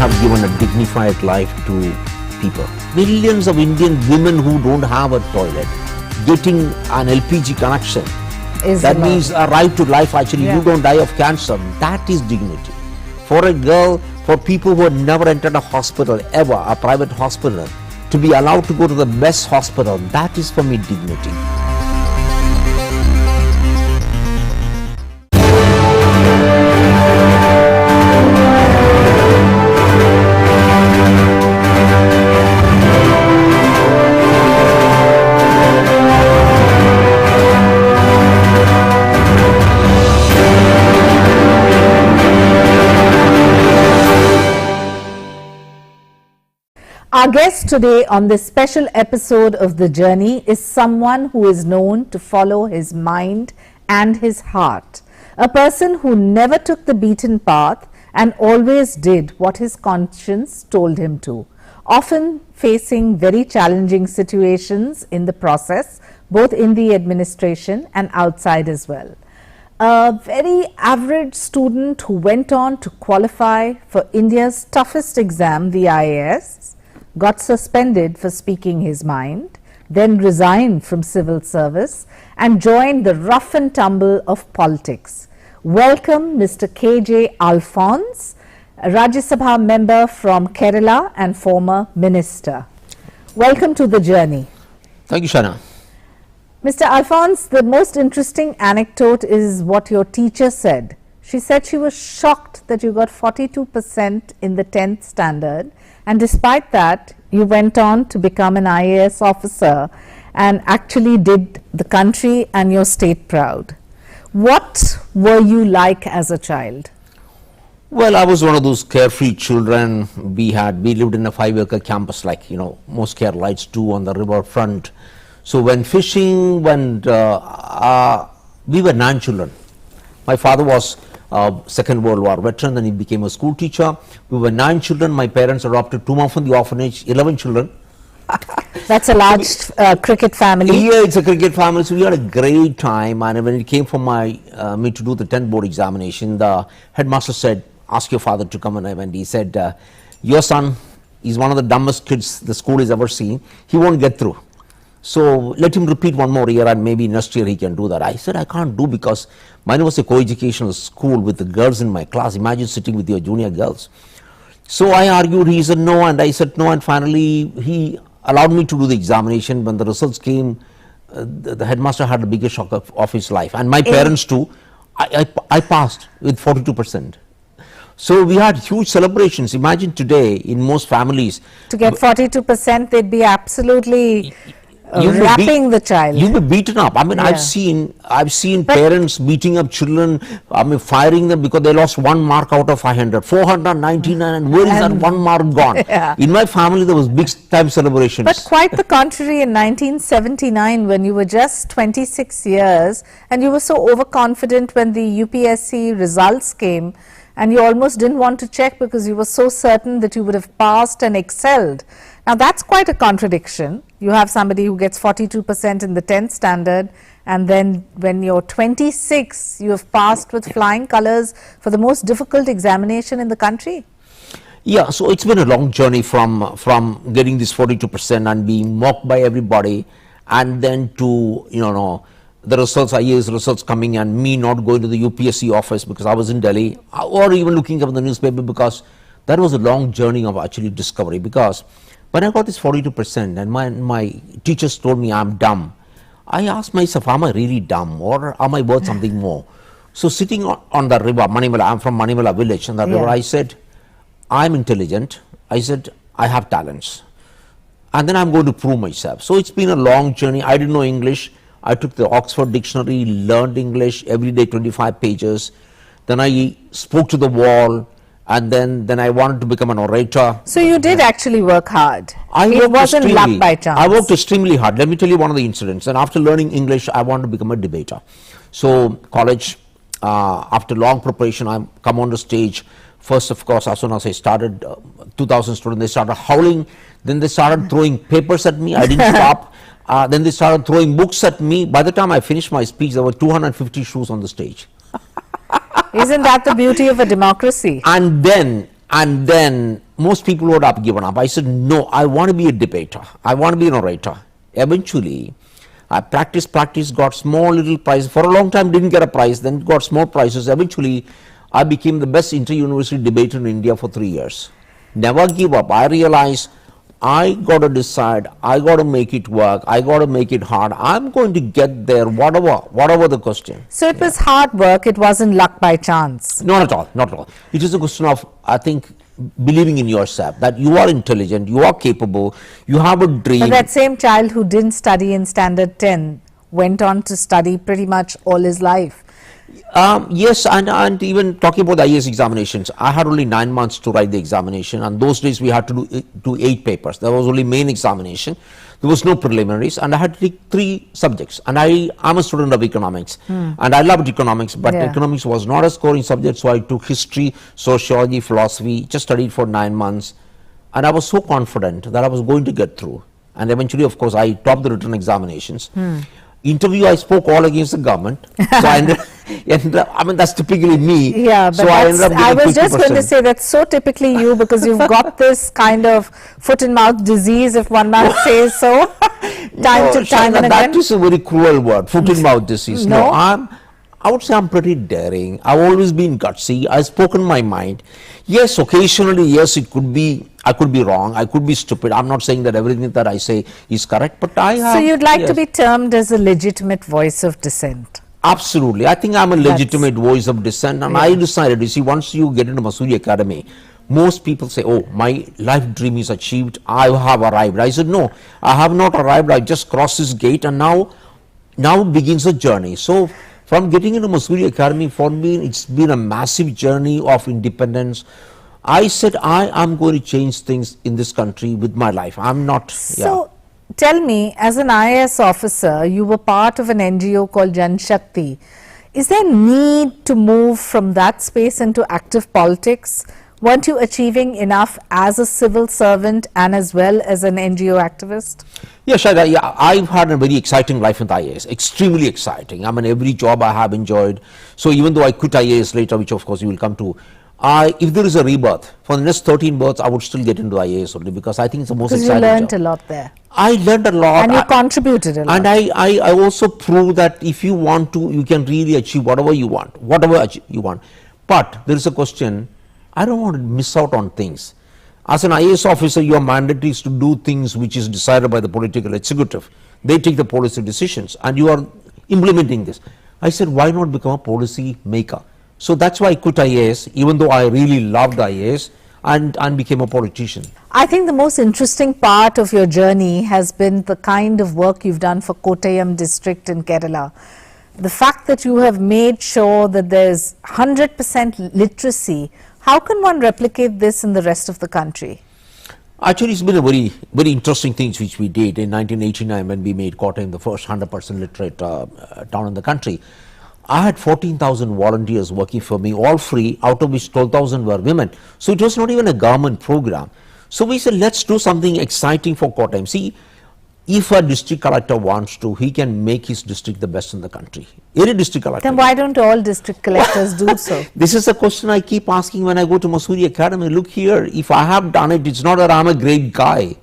have given a dignified life to people. Millions of Indian women who don't have a toilet, getting an LPG connection, that means a right to life. Actually, you don't die of cancer. That is dignity. For a girl, for people who have never entered a hospital ever, a private hospital, to be allowed to go to the best hospital, that is for me dignity. Our guest today on this special episode of The Journey is someone who is known to follow his mind and his heart. A person who never took the beaten path and always did what his conscience told him to, often facing very challenging situations in the process, both in the administration and outside as well. A very average student who went on to qualify for India's toughest exam, the IAS, got suspended for speaking his mind, then resigned from civil service and joined the rough and tumble of politics. Welcome Mr. KJ Alphons, a Rajya Sabha member from Kerala and former minister. Welcome to The Journey. Thank you, Shana. Mr. Alphons, the most interesting anecdote is what your teacher said. She said she was shocked that you got 42% in the 10th standard, and despite that you went on to become an IAS officer and actually did the country and your state proud. What were you like as a child? Well, I was one of those carefree children. We lived in a 5-acre campus, like most Keralites do, on the river front. So when fishing, we were 9 children. My father was Second World War veteran, then he became a school teacher. We were 9 children. My parents adopted 2 more from the orphanage, 11 children. That's a large cricket family. Yeah, it's a cricket family. So we had a great time. And when it came for me to do the 10th board examination, the headmaster said, "Ask your father to come." And he said, "Your son is one of the dumbest kids the school has ever seen. He won't get through. So let him repeat one more year and maybe next year he can do that." I said, "I can't do, because mine was a co-educational school with the girls in my class. Imagine sitting with your junior girls." So I argued, he said no, and I said no, and finally he allowed me to do the examination. When the results came, the headmaster had the biggest shock of his life, and my parents too. I passed with 42%. So we had huge celebrations. Imagine today in most families, to get 42%, they'd be absolutely wrapping the child. You'll be beaten up. I mean, I've seen parents beating up children, firing them because they lost 1 mark out of 500, 499, and where is that 1 mark gone? In my family, there was big time celebrations. But quite the contrary in 1979, when you were just 26 years and you were so overconfident when the UPSC results came, and you almost didn't want to check because you were so certain that you would have passed and excelled. Now that's quite a contradiction. You have somebody who gets 42% in the 10th standard, and then when you're 26, you have passed with flying colors for the most difficult examination in the country. Yeah, so it's been a long journey from getting this 42% and being mocked by everybody, and then to the results, IAS results coming, and me not going to the UPSC office because I was in Delhi, or even looking up in the newspaper, because that was a long journey of actually discovery. Because when I got this 42% and my teachers told me I'm dumb, I asked myself, am I really dumb, or am I worth something more? So sitting on the river, Manimala, I'm from Manimala village, on the river, I said, I'm intelligent, I said, I have talents, and then I'm going to prove myself. So it's been a long journey. I didn't know English. I took the Oxford dictionary, learned English every day, 25 pages. Then I spoke to the wall, and then I wanted to become an orator. So you did actually work hard. It wasn't luck by chance. I worked extremely hard. Let me tell you one of the incidents. And after learning English, I wanted to become a debater. So college, after long preparation, I come on the stage. First, of course, as soon as I started, 2,000 students, they started howling. Then they started throwing papers at me. I didn't stop. Then they started throwing books at me. By the time I finished my speech, there were 250 shoes on the stage. Isn't that the beauty of a democracy? And then most people would have given up. I said, no, I want to be a debater. I want to be an orator. Eventually, I practiced, got small little prizes. For a long time, didn't get a prize, then got small prizes. Eventually, I became the best inter-university debater in India for 3 years. Never give up. I realized I got to decide, I got to make it work, I got to make it hard. I'm going to get there, whatever the question. So it was hard work, it wasn't luck by chance. Not at all, not at all. It is a question of, I think, believing in yourself, that you are intelligent, you are capable, you have a dream. But that same child who didn't study in standard 10 went on to study pretty much all his life. Yes, and even talking about the IAS examinations, I had only 9 months to write the examination, and those days we had to do 8 papers. There was only main examination. There was no preliminaries, and I had to take 3 subjects. And I'm a student of economics, and I loved economics, but economics was not a scoring subject, so I took history, sociology, philosophy, just studied for 9 months, and I was so confident that I was going to get through. And eventually, of course, I topped the written examinations. Interview, I spoke all against the government. So I I mean, that's typically me. Yeah, but so I was just going to say that's so typically you, because you've got this kind of foot and mouth disease, if one might say so, time to time and again. That is a very cruel word, foot and mouth disease. No, I would say I'm pretty daring. I've always been gutsy. I've spoken my mind. Yes, occasionally, yes, it could be, I could be wrong, I could be stupid. I'm not saying that everything that I say is correct, but I have. So you'd like to be termed as a legitimate voice of dissent? Absolutely. I think I'm a legitimate voice of dissent, and I decided, you see, once you get into Mussoorie Academy, most people say, oh, my life dream is achieved, I have arrived. I said, no, I have not arrived, I just crossed this gate, and now begins a journey. So from getting into Mussoorie Academy, for me, it's been a massive journey of independence. I said, I am going to change things in this country with my life. I'm not. So tell me, as an IAS officer, you were part of an NGO called Jan Shakti. Is there need to move from that space into active politics? Weren't you achieving enough as a civil servant and as well as an NGO activist? Yeah, Shaida, yeah, I've had a very exciting life with IAS, extremely exciting. I mean, every job I have enjoyed. So even though I quit IAS later, which of course you will come to, if there is a rebirth, for the next 13 births, I would still get into IAS only, because I think it's the most exciting job. Because you learned a lot there. I learned a lot. And you contributed a lot. And I also proved that if you want to, you can really achieve whatever you want, But there is a question, I don't want to miss out on things. As an IAS officer, your mandate is to do things which is decided by the political executive. They take the policy decisions, and you are implementing this. I said, why not become a policy maker? So that's why I quit IAS, even though I really loved IAS, and became a politician. I think the most interesting part of your journey has been the kind of work you've done for Kottayam district in Kerala. The fact that you have made sure that there's 100% literacy. How can one replicate this in the rest of the country? Actually, it's been a very, very interesting thing which we did in 1989 when we made Kottayam the first 100% literate town in the country. I had 14,000 volunteers working for me, all free, out of which 12,000 were women. So it was not even a government program. So we said, let's do something exciting for Kottayam. See, if a district collector wants to, he can make his district the best in the country. Any district collector. Then why don't all district collectors do so? This is a question I keep asking when I go to Mussoorie Academy. Look here, if I have done it, it's not that I'm a great guy.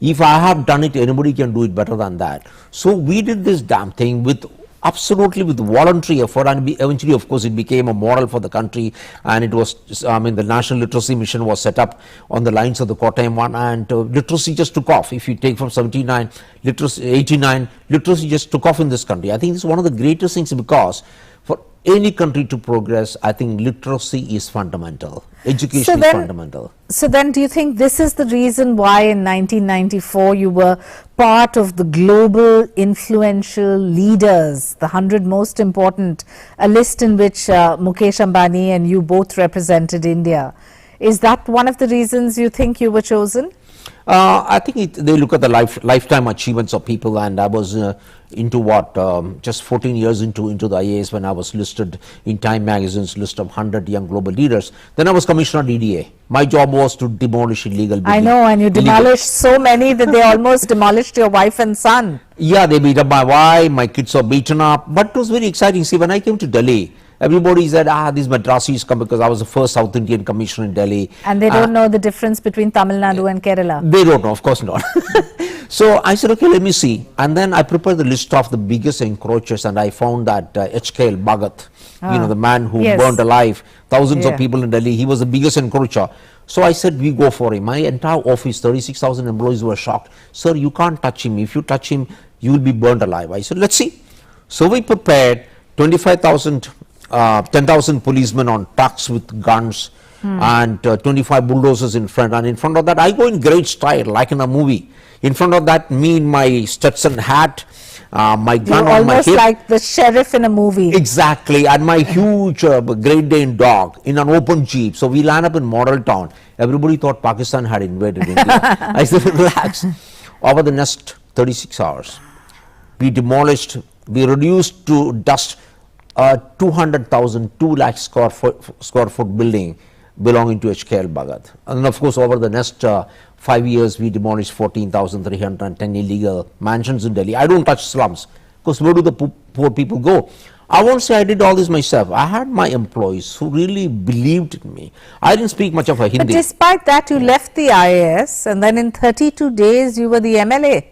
If I have done it, anybody can do it better than that. So we did this damn thing with absolutely with voluntary effort, and eventually, of course, it became a model for the country, and it was, I mean, the National Literacy Mission was set up on the lines of the Kottayam one, and literacy just took off. If you take from 79, literacy, 89, literacy just took off in this country. I think it's one of the greatest things, because for any country to progress, I think literacy is fundamental. Education is fundamental. So then do you think this is the reason why in 1994 you were part of the global influential leaders, the 100 most important, a list in which Mukesh Ambani and you both represented India? Is that one of the reasons you think you were chosen? I think they look at the lifetime achievements of people, and I was into what, just 14 years into the IAS when I was listed in Time magazine's list of 100 young global leaders. Then I was commissioner at EDA. My job was to demolish illegal buildings. I know, and you demolished so many that they almost demolished your wife and son. Yeah, they beat up my wife, my kids are beaten up, but it was very exciting. See, when I came to Delhi, Everybody said, these Madrasis come, because I was the first South Indian commissioner in Delhi. And they don't know the difference between Tamil Nadu and Kerala. They don't know, of course not. So I said, okay, let me see. And then I prepared the list of the biggest encroachers, and I found that KJ Alphons, the man who burned alive thousands of people in Delhi, he was the biggest encroacher. So I said, we go for him. My entire office, 36,000 employees were shocked. Sir, you can't touch him. If you touch him, you will be burned alive. I said, let's see. So we prepared 25,000, 10,000 policemen on trucks with guns and 25 bulldozers in front. And in front of that, I go in great style, like in a movie. In front of that, me in my Stetson hat, my gun on my hip. Almost like the sheriff in a movie. Exactly, and my huge Great Dane dog in an open jeep. So we land up in Model Town. Everybody thought Pakistan had invaded India. I said, relax. Over the next 36 hours, we demolished, we reduced to dust 200,000, 2 lakh square foot building belonging to KJ Alphons. And of course, over the next 5 years, we demolished 14,310 illegal mansions in Delhi. I don't touch slums, because where do the poor people go? I won't say I did all this myself. I had my employees who really believed in me. I didn't speak much of a Hindi. But despite that, you left the IAS, and then in 32 days, you were the MLA.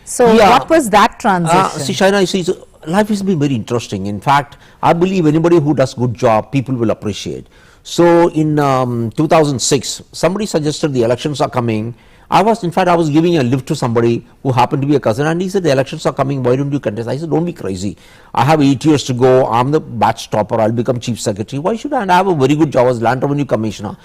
So what was that transition? See, Shaina, life has been very interesting. In fact, I believe anybody who does good job, people will appreciate. So in 2006, somebody suggested the elections are coming. I was giving a lift to somebody who happened to be a cousin, and he said, the elections are coming, why don't you contest? I said, don't be crazy. I have 8 years to go. I'm the batch topper. I'll become chief secretary. Why should I? And I have a very good job as land revenue commissioner.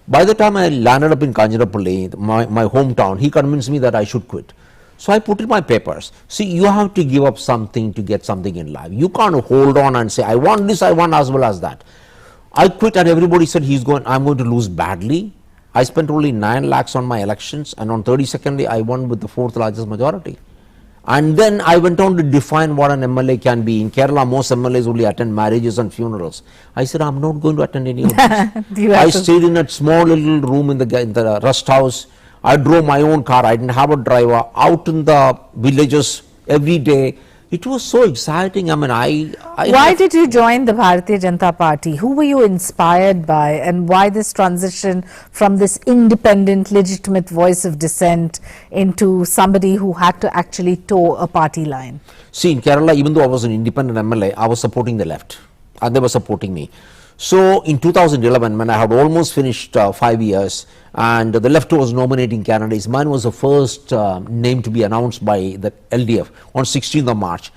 By the time I landed up in Kanjarappalli, my hometown, he convinced me that I should quit. So I put in my papers. See, you have to give up something to get something in life. You can't hold on and say, I want this, I want as well as that. I quit, and everybody said I'm going to lose badly. I spent only 9 lakhs on my elections, and on 32nd day I won with the 4th largest majority. And then I went on to define what an MLA can be. In Kerala, most MLAs only attend marriages and funerals. I said, I'm not going to attend any of this. I stayed in a small little room in the rest house. I drove my own car. I didn't have a driver. Out in the villages every day. It was so exciting. I mean, why did you join the Bharatiya Janata Party? Who were you inspired by, and why this transition from this independent, legitimate voice of dissent into somebody who had to actually toe a party line? See, in Kerala, even though I was an independent MLA, I was supporting the left, and they were supporting me. So in 2011, when I had almost finished 5 years, and the left was nominating candidates, mine was the first name to be announced by the LDF on 16th of March.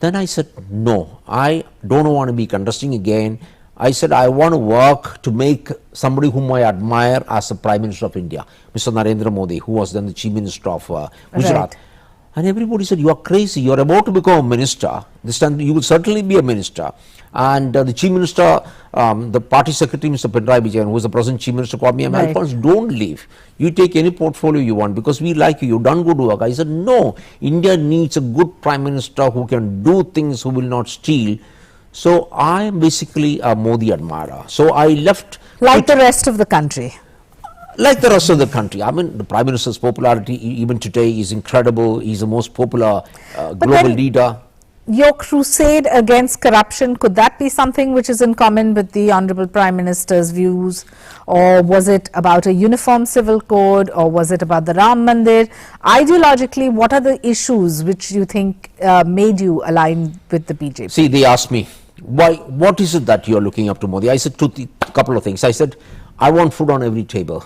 Then I said, no, I don't want to be contesting again. I said, I want to work to make somebody whom I admire as the Prime Minister of India, Mr. Narendra Modi, who was then the Chief Minister of Gujarat. Right. And everybody said, you are crazy, you are about to become a minister. This time you will certainly be a minister. And the Chief Minister, the party secretary, Mr. Pinarayi Vijayan, who is the present Chief Minister, called me, Alphons, don't leave. You take any portfolio you want, because we like you, you've done good work. I said, no, India needs a good Prime Minister who can do things, who will not steal. So I am basically a Modi admirer. So I left. Like the rest of the country. Like the rest of the country. I mean, the Prime Minister's popularity even today is incredible. He's the most popular global leader. Your crusade against corruption, could that be something which is in common with the Honorable Prime Minister's views? Or was it about a uniform civil code? Or was it about the Ram Mandir? Ideologically, what are the issues which you think made you align with the BJP? See, they asked me, what is it that you're looking up to Modi? I said a couple of things. I said, I want food on every table.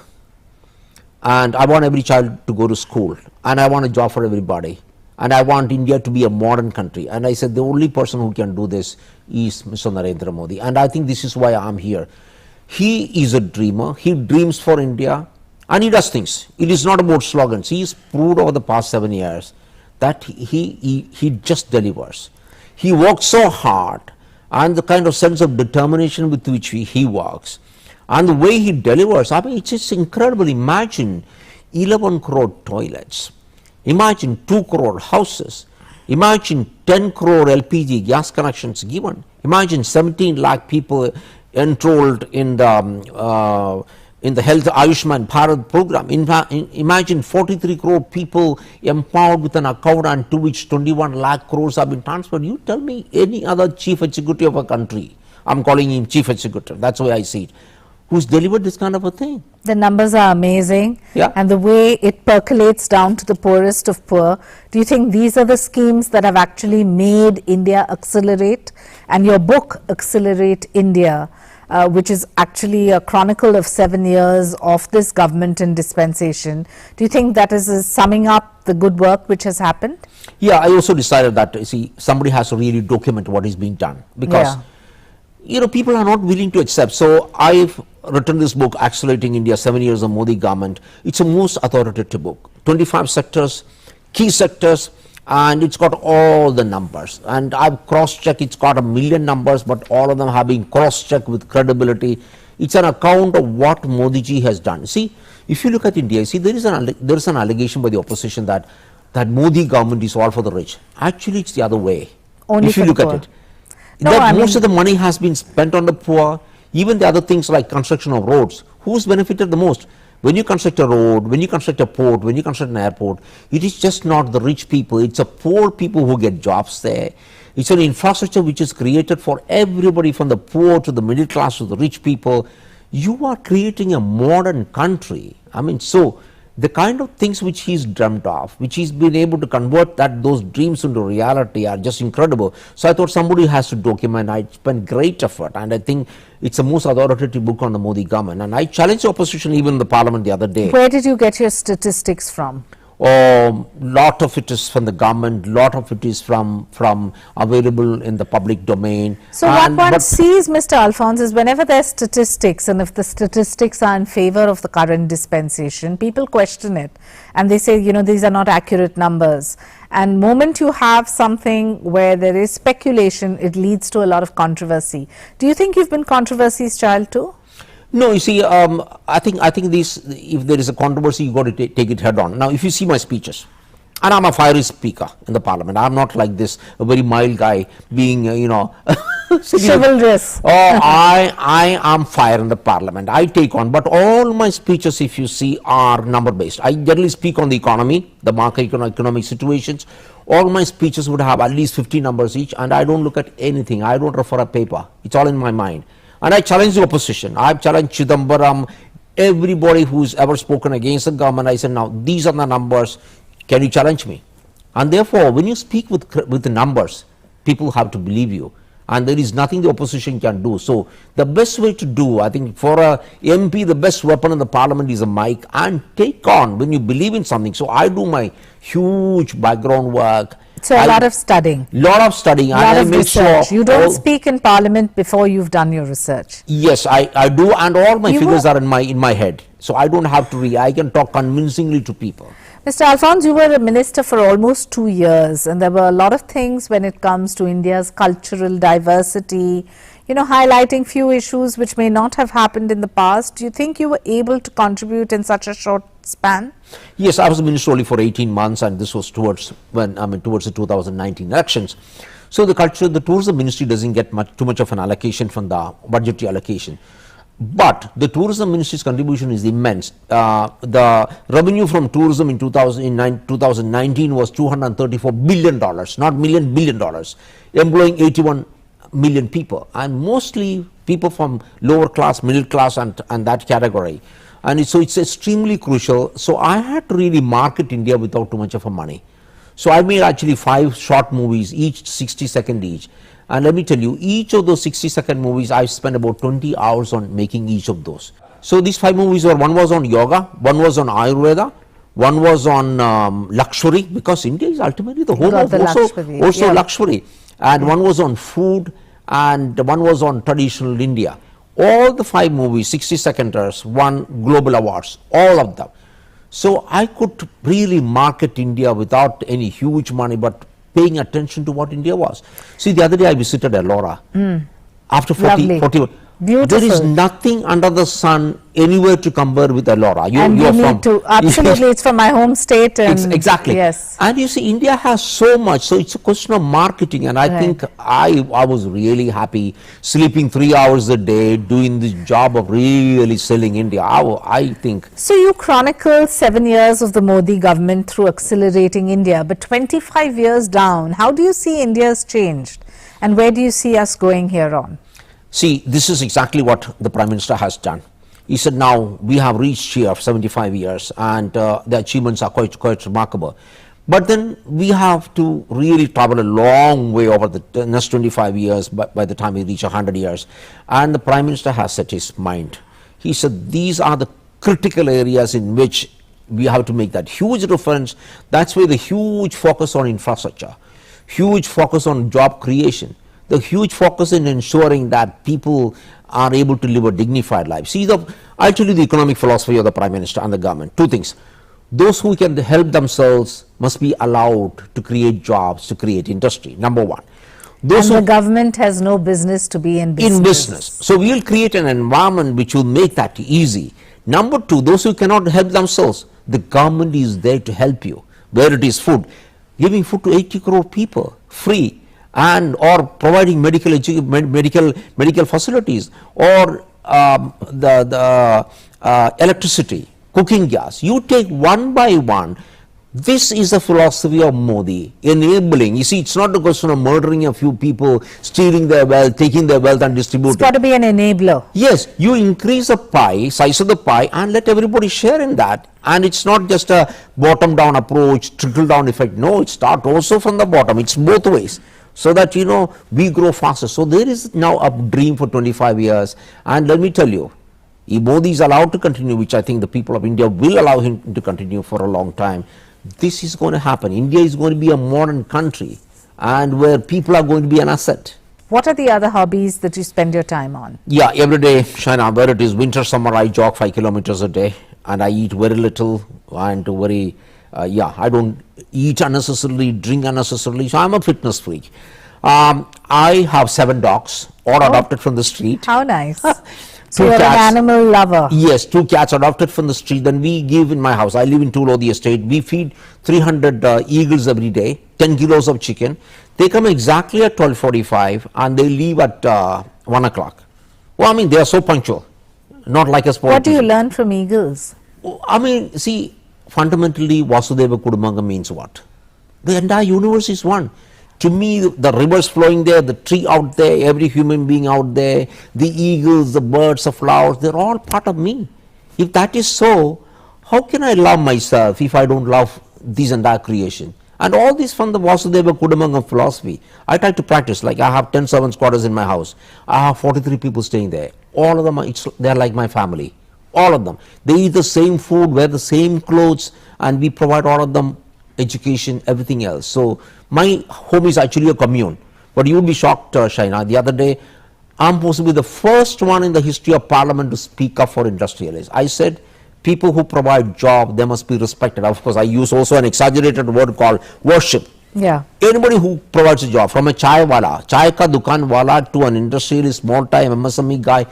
And I want every child to go to school, and I want a job for everybody, and I want India to be a modern country. And I said, the only person who can do this is Mr. Narendra Modi, and I think this is why I'm here. He is a dreamer. He dreams for India, and he does things. It is not about slogans. He has proved over the past 7 years that he just delivers. He works so hard, and the kind of sense of determination with which he works, and the way he delivers, I mean, it's just incredible. Imagine 11 crore toilets. Imagine 2 crore houses. Imagine 10 crore LPG gas connections given. Imagine 17 lakh people enrolled in the Health Ayushman Bharat program. Imagine 43 crore people empowered with an account, and to which 21 lakh crores have been transferred. You tell me any other chief executive of a country I'm calling him chief executive. That's the way I see it. Who's delivered this kind of a thing? The numbers are amazing. Yeah. And the way it percolates down to the poorest of poor. Do you think these are the schemes that have actually made India accelerate? And your book, Accelerate India, which is actually a chronicle of 7 years of this government and dispensation. Do you think that is summing up the good work which has happened? Yeah, I also decided that, somebody has to really document what is being done, because people are not willing to accept. So I've written this book, Accelerating India, 7 Years of Modi Government. It's a most authoritative book, 25 sectors, key sectors, and it's got all the numbers. And I've cross-checked, it's got 1 million numbers, but all of them have been cross-checked with credibility. It's an account of what Modi ji has done. See, if you look at India, there is an allegation by the opposition that Modi government is all for the rich. Actually, it's the other way. Only if you look at it. No, That most of the money has been spent on the poor. Even the other things like construction of roads, who's benefited the most? When you construct a road, when you construct a port, when you construct an airport, it is just not the rich people, it's the poor people who get jobs there. It's an infrastructure which is created for everybody, from the poor to the middle class to the rich people. You are creating a modern country. So the kind of things which he's dreamt of, which he's been able to convert those dreams into reality, are just incredible. So I thought somebody has to document. I spent great effort, and I think it's the most authoritative book on the Modi government. And I challenged the opposition even in the parliament the other day. Where did you get your statistics from? Lot of it is from the government, lot of it is from available in the public domain. So what one sees, Mr. Alphons, is whenever there's statistics, and if the statistics are in favor of the current dispensation, people question it and they say, these are not accurate numbers. And moment you have something where there is speculation, it leads to a lot of controversy. Do you think you've been controversy's child too? No, you see, I think if there is a controversy, you got to take it head on. Now, if you see my speeches, and I'm a fiery speaker in the parliament, I'm not like this, a very mild guy being, chivalrous. I am fire in the parliament. I take on, but all my speeches, if you see, are number based. I generally speak on the economy, the macroeconomic situations. All my speeches would have at least 50 numbers each, and I don't look at anything. I don't refer a paper. It's all in my mind. And I challenge the opposition. I've challenged Chidambaram, everybody who's ever spoken against the government. I said, now, these are the numbers. Can you challenge me? And therefore, when you speak with the numbers, people have to believe you. And there is nothing the opposition can do. So the best way to do, I think, for a MP, the best weapon in the parliament is a mic, and take on when you believe in something. So I do my huge background work. So a lot of studying. Lot of studying. Lot of research. You don't speak in parliament before you've done your research. Yes, I do, and all my figures are in my head. So I don't have to I can talk convincingly to people. Mr. Alphons, you were a minister for almost 2 years, and there were a lot of things when it comes to India's cultural diversity, highlighting few issues which may not have happened in the past. Do you think you were able to contribute in such a short span? Yes, I was a minister only for 18 months, and this was towards the 2019 elections. So the tourism ministry doesn't get too much of an allocation from the budgetary allocation. But the tourism ministry's contribution is immense. The revenue from tourism in 2019 was $234 billion, not million, $billion, employing 81 million people, and mostly people from lower class, middle class, and that category. And so it's extremely crucial. So I had to really market India without too much of a money. So I made actually 5 short movies, each 60 seconds each. And let me tell you, each of those 60-second movies, I spent about 20 hours on making each of those. So these 5 movies one was on yoga, one was on Ayurveda, one was on luxury, because India is ultimately the home of also luxury. And one was on food, and one was on traditional India. All the 5 movies, 60-seconders, won global awards, all of them. So I could really market India without any huge money, but paying attention to what India was. See, the other day I visited Ellora. After 40. Beautiful. There is nothing under the sun anywhere to compare with Ellora. You need to, absolutely, it's from my home state. And exactly. Yes. And you see, India has so much, so it's a question of marketing. And I think I was really happy sleeping 3 hours a day, doing the job of really selling India. I think. So you chronicle 7 years of the Modi government through Accelerating India, but 25 years down, how do you see India's changed? And where do you see us going here on? See, this is exactly what the Prime Minister has done. He said, now we have reached here 75 years and the achievements are quite remarkable. But then we have to really travel a long way over the next 25 years by the time we reach 100 years. And the Prime Minister has set his mind. He said, these are the critical areas in which we have to make that huge difference. That's where the huge focus on infrastructure, huge focus on job creation, the huge focus in ensuring that people are able to live a dignified life. See, I'll tell you the economic philosophy of the Prime Minister and the government. Two things. Those who can help themselves must be allowed to create jobs, to create industry, number one. Those and the government has no business to be in business. So we will create an environment which will make that easy. Number two, those who cannot help themselves, the government is there to help you, where it is food. Giving food to 80 crore people, free, and or providing medical facilities, or electricity, cooking gas. You take one by one. This is the philosophy of Modi, enabling. You see, it's not a question of murdering a few people, stealing their wealth, taking their wealth and distributing. It's got to be an enabler. Yes, you increase the pie, size of the pie, and let everybody share in that. And it's not just a bottom-down approach, trickle-down effect. No, it starts also from the bottom. It's both ways. So that, you know, we grow faster. So there is now a dream for 25 years. And let me tell you, if Modi is allowed to continue, which I think the people of India will allow him to continue for a long time, this is going to happen. India is going to be a modern country, and where people are going to be an asset. What are the other hobbies that you spend your time on? Yeah, every day, Shaina, whether it is winter, summer, I jog 5 kilometers a day, and I eat very little, and I don't eat unnecessarily, drink unnecessarily, so I'm a fitness freak. I have 7 dogs, all adopted from the street. How nice. So you're an animal lover. Yes, 2 cats adopted from the street. Then we give in my house. I live in Tulodi estate. We feed 300 eagles every day, 10 kilos of chicken. They come exactly at 12:45 and they leave at 1 o'clock. Well, I mean, they are so punctual, not like us politicians. What do you learn from eagles? I mean, see, fundamentally, Vasudeva Kudambakam means what? The entire universe is one. To me, the rivers flowing there, the tree out there, every human being out there, the eagles, the birds, the flowers, they're all part of me. If that is so, how can I love myself if I don't love this entire creation? And all this from the Vasudeva Kudambakam philosophy. I try to practice. Like I have 10 servants' quarters in my house. I have 43 people staying there. All of them, they're like my family. All of them. They eat the same food, wear the same clothes, and we provide all of them education, everything else. So my home is actually a commune. But you will be shocked, Shaina. The other day, I'm possibly the first one in the history of Parliament to speak up for industrialists. I said, people who provide job, they must be respected. Of course, I use also an exaggerated word called worship. Yeah. Anybody who provides a job, from a chai wala, chai ka dukan wala, to an industrialist, small time MSME guy,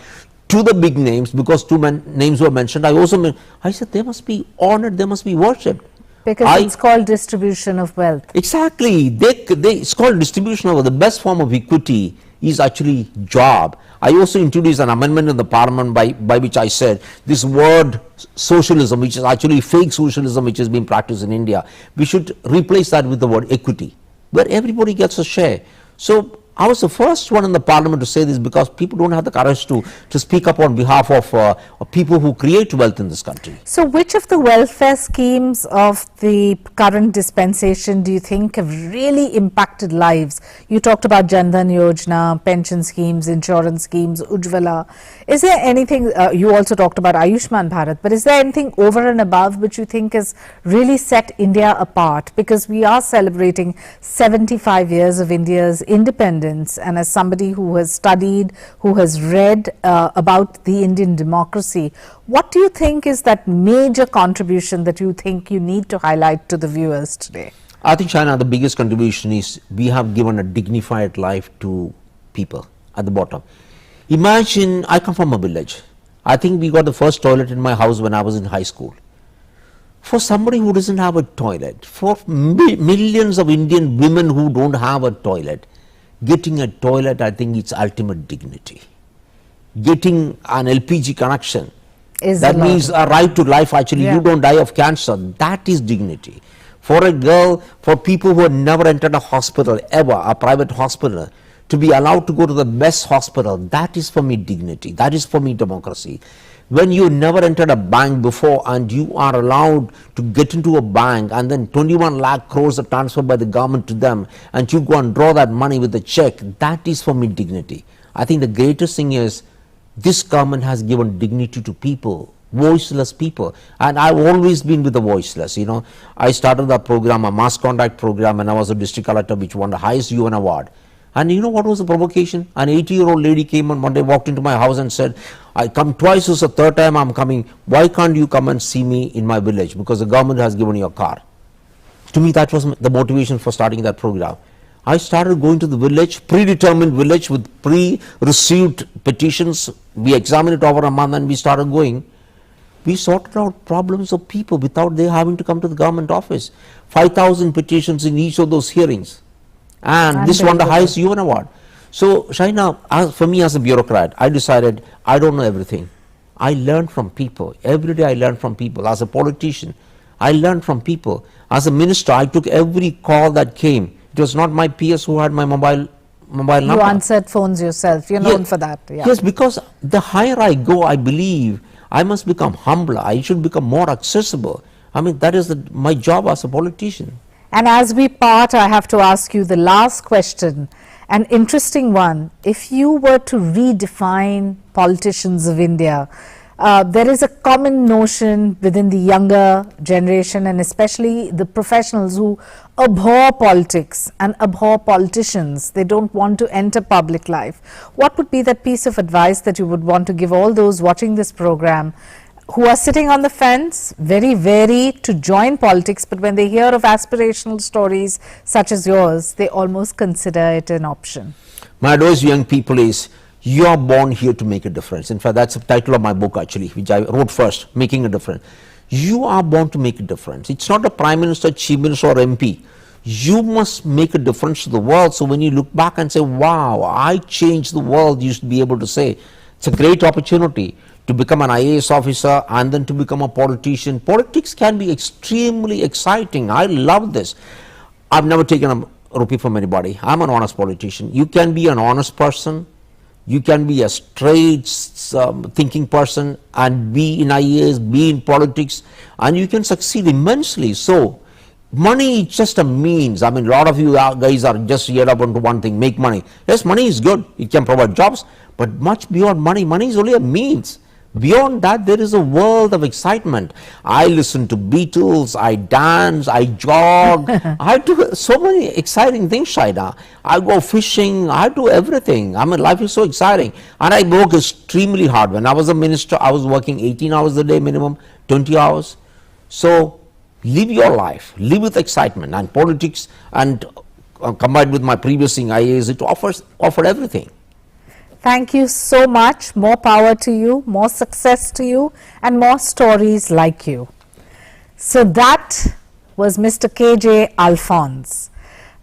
to the big names, because 2 names were mentioned. I said they must be honored, they must be worshipped. Because it's called distribution of wealth. Exactly. It's called distribution of wealth. The best form of equity is actually job. I also introduced an amendment in the Parliament by which I said this word socialism, which is actually fake socialism, which has been practiced in India, we should replace that with the word equity, where everybody gets a share. So I was the first one in the Parliament to say this, because people don't have the courage to speak up on behalf of people who create wealth in this country. So which of the welfare schemes of the current dispensation do you think have really impacted lives? You talked about Jan Dhan Yojana, pension schemes, insurance schemes, Ujjwala. Is there anything, you also talked about Ayushman Bharat, but is there anything over and above which you think has really set India apart? Because we are celebrating 75 years of India's independence. And as somebody who has studied, who has read about the Indian democracy, what do you think is that major contribution that you think you need to highlight to the viewers today? I think, Shaina, the biggest contribution is we have given a dignified life to people at the bottom. Imagine, I come from a village. I think we got the first toilet in my house when I was in high school. For somebody who doesn't have a toilet, for millions of Indian women who don't have a toilet, getting a toilet, I think it's ultimate dignity. Getting an LPG connection, that means a right to life. Actually, you don't die of cancer. That is dignity. For a girl, for people who have never entered a hospital ever, a private hospital, to be allowed to go to the best hospital. That is for me dignity. That is for me democracy. When you never entered a bank before and you are allowed to get into a bank and then 21 lakh crores are transferred by the government to them and you go and draw that money with a check, that is for me dignity. I think the greatest thing is this government has given dignity to people, voiceless people, and I've always been with the voiceless. I started that program, a mass contact program, and I was a district collector which won the highest UN award. And you know what was the provocation? An 80-year-old lady came and one day walked into my house and said, I come twice, this is the third time I'm coming. Why can't you come and see me in my village? Because the government has given you a car. To me, that was the motivation for starting that program. I started going to the village, predetermined village with pre-received petitions. We examined it over a month and we started going. We sorted out problems of people without they having to come to the government office. 5,000 petitions in each of those hearings. And this won the highest UN award. So, Shaina, for me as a bureaucrat, I decided I don't know everything. I learn from people. Every day I learn from people. As a politician, I learned from people. As a minister, I took every call that came. It was not my PS who had my mobile number. You answered phones yourself. You're known for that. Yeah. Yes, because the higher I go, I believe I must become humbler. I should become more accessible. I mean, that is my job as a politician. And as we part, I have to ask you the last question, an interesting one. If you were to redefine politicians of India, there is a common notion within the younger generation and especially the professionals who abhor politics and abhor politicians. They don't want to enter public life. What would be that piece of advice that you would want to give all those watching this program who are sitting on the fence, very wary to join politics, but when they hear of aspirational stories such as yours, they almost consider it an option? My advice to young people is, you are born here to make a difference. In fact, that's the title of my book actually, which I wrote first, Making a Difference. You are born to make a difference. It's not a Prime Minister, Chief Minister or MP. You must make a difference to the world. So when you look back and say, wow, I changed the world, you should be able to say, it's a great opportunity to become an IAS officer and then to become a politician. Politics can be extremely exciting. I love this. I've never taken a rupee from anybody. I'm an honest politician. You can be an honest person. You can be a straight thinking person and be in IAS, be in politics, and you can succeed immensely. So money is just a means. I mean, a lot of you guys are just geared up onto one thing, make money. Yes, money is good. It can provide jobs, but much beyond money. Money is only a means. Beyond that, there is a world of excitement. I listen to Beatles, I dance, I jog, I do so many exciting things, Shaina. I go fishing, I do everything. I mean, life is so exciting. And I work extremely hard. When I was a minister, I was working 18 hours a day minimum, 20 hours. So, live your life, live with excitement. And politics, and combined with my previous thing, IAS, it offered everything. Thank you so much. More power to you, more success to you, and more stories like you. So that was Mr. KJ Alphons,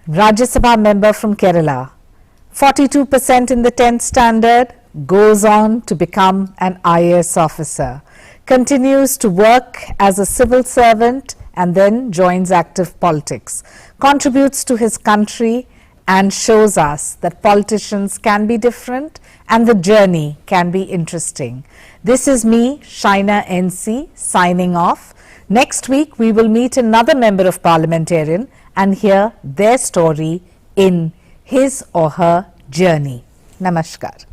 Rajya Sabha member from Kerala. 42% in the 10th standard, goes on to become an IAS officer, continues to work as a civil servant and then joins active politics, contributes to his country and shows us that politicians can be different and the journey can be interesting. This is me, Shaina NC, signing off. Next week, we will meet another member of Parliamentarian and hear their story in his or her journey. Namaskar.